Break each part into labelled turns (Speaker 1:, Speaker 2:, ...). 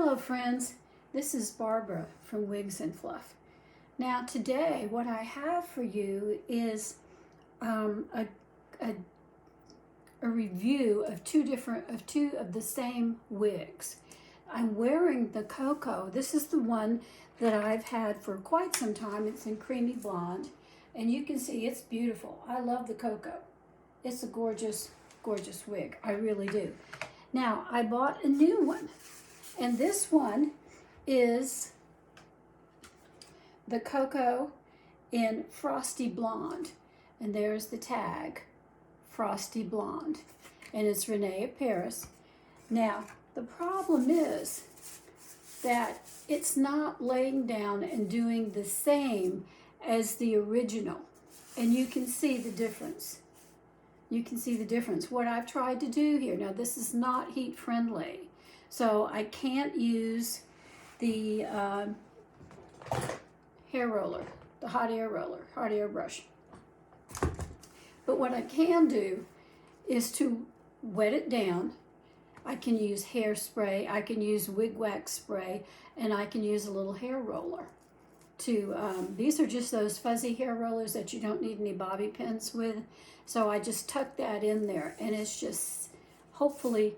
Speaker 1: Hello friends, this is Barbara from Wigs and Fluff. Now today what I have for you is a review of two of the same wigs. I'm wearing the COCO. This is the one that I've had for quite some time. It's in creamy blonde and you can see it's beautiful. I love the COCO. It's a gorgeous, gorgeous wig. I really do. Now I bought a new one. And this one is the COCO in Frosty Blonde. And there's the tag, Frosty Blonde. And it's Rene of Paris. Now, the problem is that it's not laying down and doing the same as the original. And you can see the difference. You can see the difference. What I've tried to do here, now this is not heat friendly. So I can't use the hair roller, the hot air brush. But what I can do is to wet it down. I can use hairspray, I can use wig wax spray, and I can use a little hair roller. These are just those fuzzy hair rollers that you don't need any bobby pins with. So I just tuck that in there, and it's just hopefully.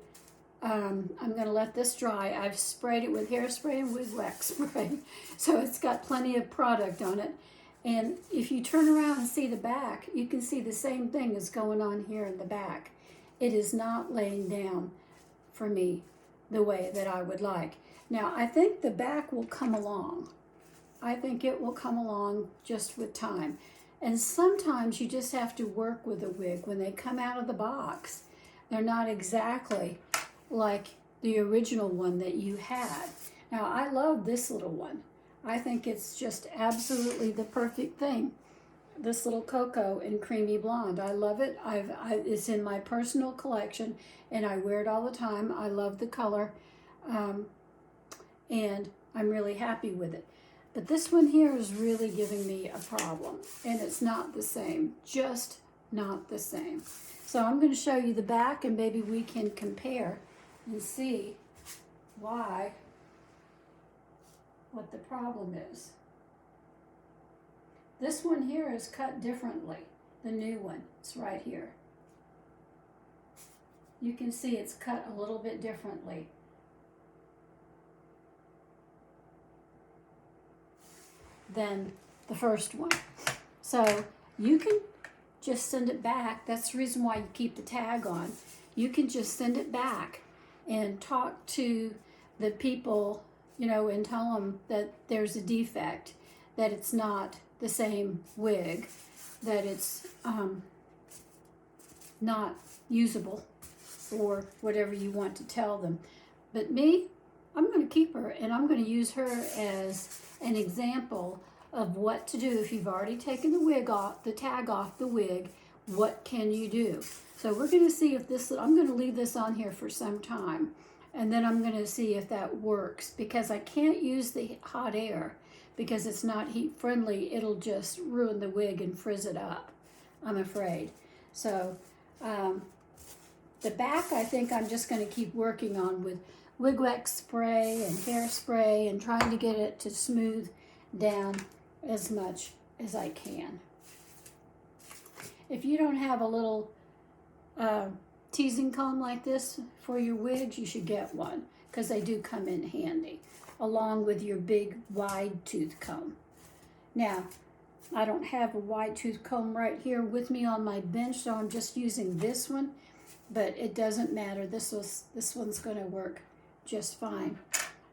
Speaker 1: I'm going to let this dry. I've sprayed it with hairspray and wig wax spray, so it's got plenty of product on it. And if you turn around and see the back, you can see the same thing is going on here in the back. It is not laying down for me the way that I would like. Now, I think the back will come along. I think it will come along just with time. And sometimes you just have to work with a wig. When they come out of the box, they're not exactly like the original one that you had. Now, I love this little one. I think it's just absolutely the perfect thing. This little COCO in creamy blonde. I love it. It's in my personal collection, and I wear it all the time. I love the color, and I'm really happy with it. But this one here is really giving me a problem, and it's not the same, just not the same. So I'm going to show you the back, and maybe we can compare and see what the problem is. This one here is cut differently. The new one, it's right here. You can see it's cut a little bit differently. Than the first one. So you can just send it back. That's the reason why you keep the tag on. You can just send it back and talk to the people, you know, and tell them that there's a defect, that it's not the same wig, that it's not usable, or whatever you want to tell them. But me, I'm going to keep her, and I'm going to use her as an example of what to do if you've already taken the wig off, the tag off the wig. What can you do? So we're going to see if this, I'm going to leave this on here for some time, and then I'm going to see if that works, because I can't use the hot air because it's not heat friendly. It'll just ruin the wig and frizz it up, I'm afraid. So the back, I think I'm just going to keep working on with wig wax spray and hairspray and trying to get it to smooth down as much as I can. If you don't have a little teasing comb like this for your wigs, you should get one, because they do come in handy, along with your big wide tooth comb. Now, I don't have a wide tooth comb right here with me on my bench, so I'm just using this one, but it doesn't matter. This one's going to work just fine.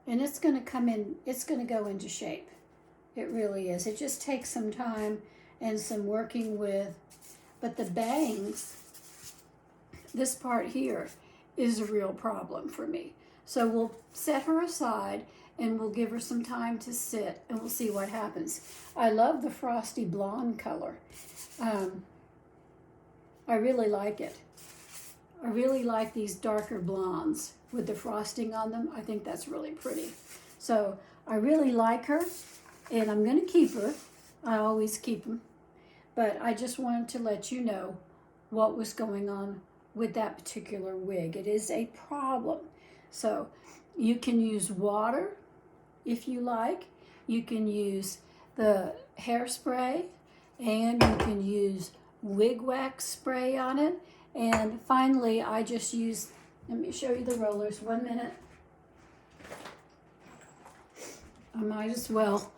Speaker 1: And it's going to come in, it's going to go into shape. It really is. It just takes some time and some working with. But the bangs, this part here, is a real problem for me. So we'll set her aside and we'll give her some time to sit, and we'll see what happens. I love the Frosty Blonde color. I really like it. I really like these darker blondes with the frosting on them. I think that's really pretty. So I really like her, and I'm going to keep her. I always keep them. But I just wanted to let you know what was going on with that particular wig. It is a problem. So You can use water if you like. You can use the hairspray, and you can use wig wax spray on it. And finally, I just use, let me show you the rollers, 1 minute. I might as well.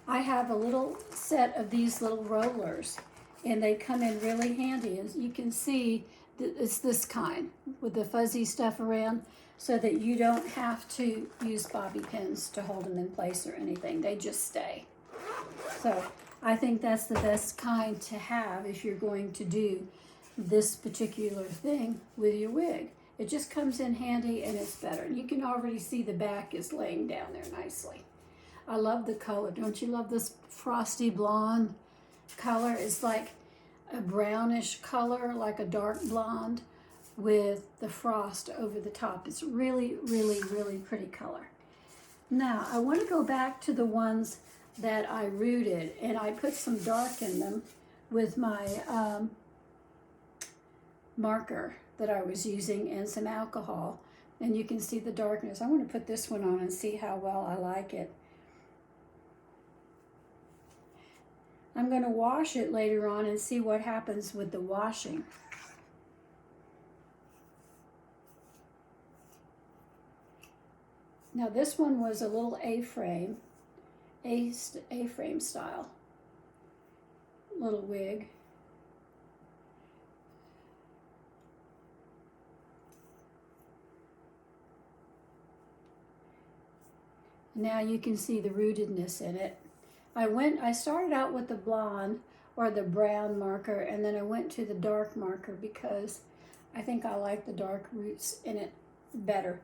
Speaker 1: I have a little set of these little rollers, and they come in really handy. As you can see, it's this kind with the fuzzy stuff around, so that you don't have to use bobby pins to hold them in place or anything. They just stay. So I think that's the best kind to have if you're going to do this particular thing with your wig. It just comes in handy, and it's better. And you can already see the back is laying down there nicely. I love the color. Don't you love this frosty blonde color? It's like a brownish color, like a dark blonde with the frost over the top. It's really, really, really pretty color. Now, I want to go back to the ones that I rooted, and I put some dark in them with my marker that I was using and some alcohol, and you can see the darkness. I want to put this one on and see how well I like it. I'm going to wash it later on and see what happens with the washing. Now this one was a little A-frame style little wig. Now you can see the rootedness in it. I started out with the blonde or the brown marker, and then I went to the dark marker because I think I like the dark roots in it better.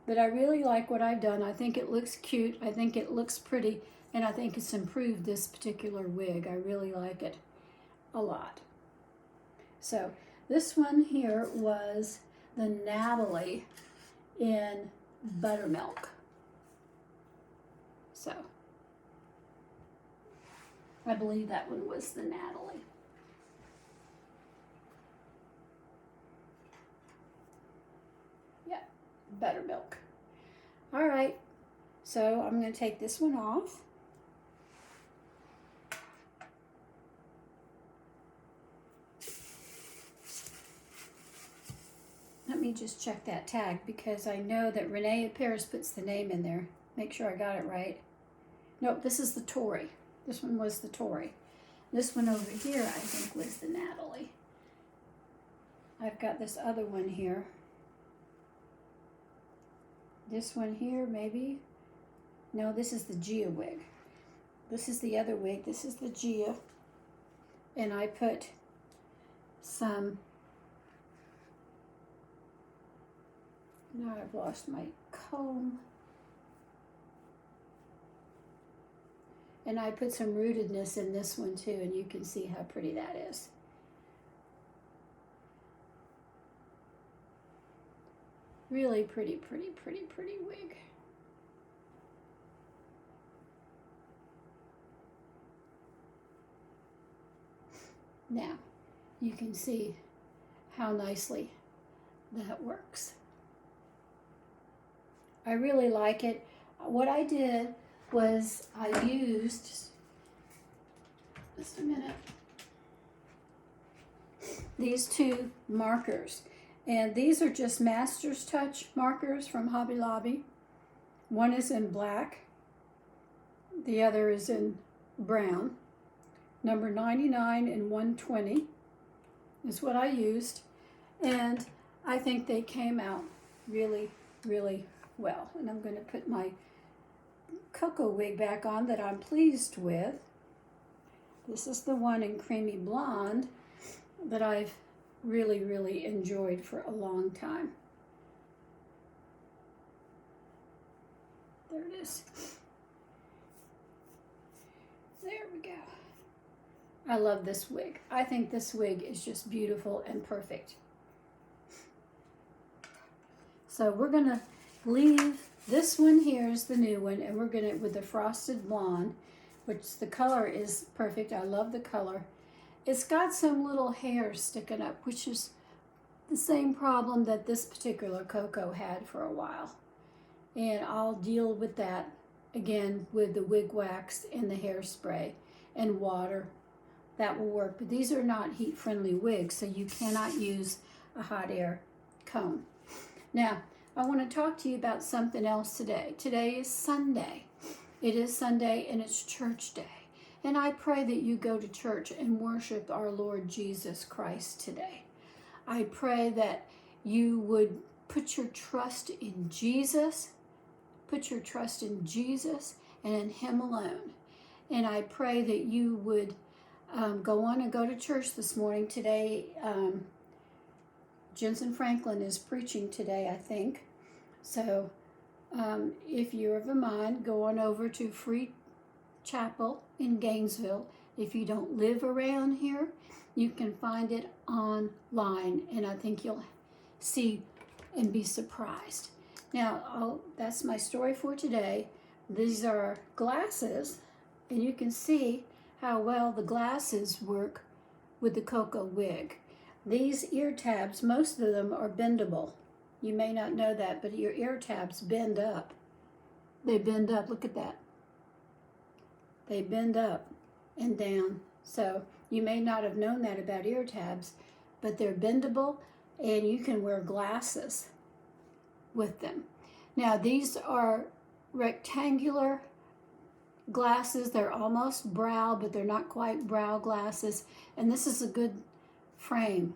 Speaker 1: But I really like what I've done. I think it looks cute, I think it looks pretty, and I think it's improved this particular wig. I really like it a lot. So this one here was the Natalie in Buttermilk. So I believe that one was the Natalie. Yeah, Buttermilk. All right, so I'm going to take this one off. Let me just check that tag because I know that Rene of Paris puts the name in there. Make sure I got it right. Nope, this is the Tory. This one was the Tory. This one over here, I think, was the Natalie. I've got this other one here. This one here, maybe. No, this is the Gia wig. This is the other wig. This is the Gia. And I put some... Now I've lost my comb. And I put some rootedness in this one too, and you can see how pretty that is. Really pretty, pretty, pretty, pretty wig. Now, you can see how nicely that works. I really like it. What I did was I used, just a minute, these two markers. And these are just Master's Touch markers from Hobby Lobby. One is in black, the other is in brown. Number 99 and 120 is what I used. And I think they came out really, really well. And I'm going to put my COCO wig back on that I'm pleased with. This is the one in creamy blonde that I've really, really enjoyed for a long time. There it is. There we go. I love this wig. I think this wig is just beautiful and perfect. So we're gonna leave this one here is the new one, and we're gonna, with the frosted blonde, which the color is perfect. I love the color. It's got some little hairs sticking up, which is the same problem that this particular COCO had for a while. and I'll deal with that again with the wig wax and the hairspray and water. That will work, but these are not heat-friendly wigs, so you cannot use a hot air comb. Now, I want to talk to you about something else today. Today is Sunday. It is Sunday and it's church day. And I pray that you go to church and worship our Lord Jesus Christ today. I pray that you would put your trust in Jesus. Put your trust in Jesus and in Him alone. And I pray that you would go on and go to church this morning. Today, Jensen Franklin is preaching today, I think. So if you're of a mind, go on over to Free Chapel in Gainesville. If you don't live around here, you can find it online, and I think you'll see and be surprised. Now, that's my story for today. These are glasses, and you can see how well the glasses work with the COCO wig. These ear tabs, most of them are bendable. You may not know that, but your ear tabs bend up. They bend up, look at that. They bend up and down. So you may not have known that about ear tabs, but they're bendable and you can wear glasses with them. Now these are rectangular glasses. They're almost brow, but they're not quite brow glasses. And this is a good frame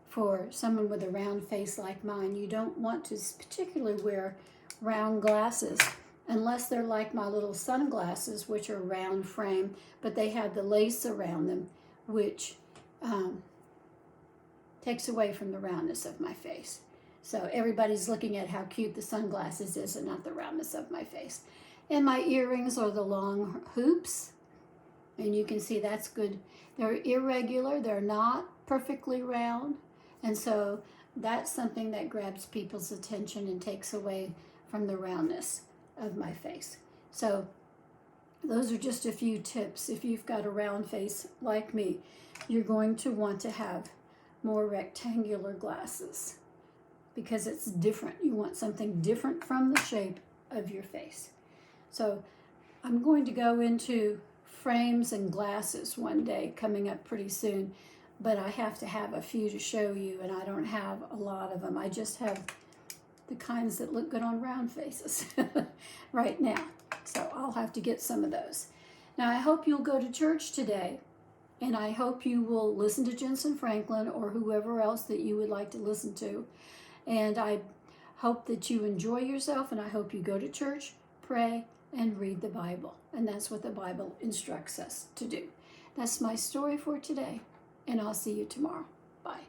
Speaker 1: for someone with a round face like mine. You don't want to particularly wear round glasses unless they're like my little sunglasses, which are round frame, but they have the lace around them, which takes away from the roundness of my face. So everybody's looking at how cute the sunglasses is and not the roundness of my face. And my earrings are the long hoops, and you can see that's good. They're irregular, they're not perfectly round, and so that's something that grabs people's attention and takes away from the roundness of my face. So those are just a few tips. If you've got a round face like me, you're going to want to have more rectangular glasses because it's different. You want something different from the shape of your face. So I'm going to go into frames and glasses one day coming up pretty soon, but I have to have a few to show you, and I don't have a lot of them. I just have the kinds that look good on round faces right now. So I'll have to get some of those. Now I hope you'll go to church today, and I hope you will listen to Jensen Franklin or whoever else that you would like to listen to. And I hope that you enjoy yourself, and I hope you go to church, pray, and read the Bible. And that's what the Bible instructs us to do. That's my story for today, and I'll see you tomorrow. Bye.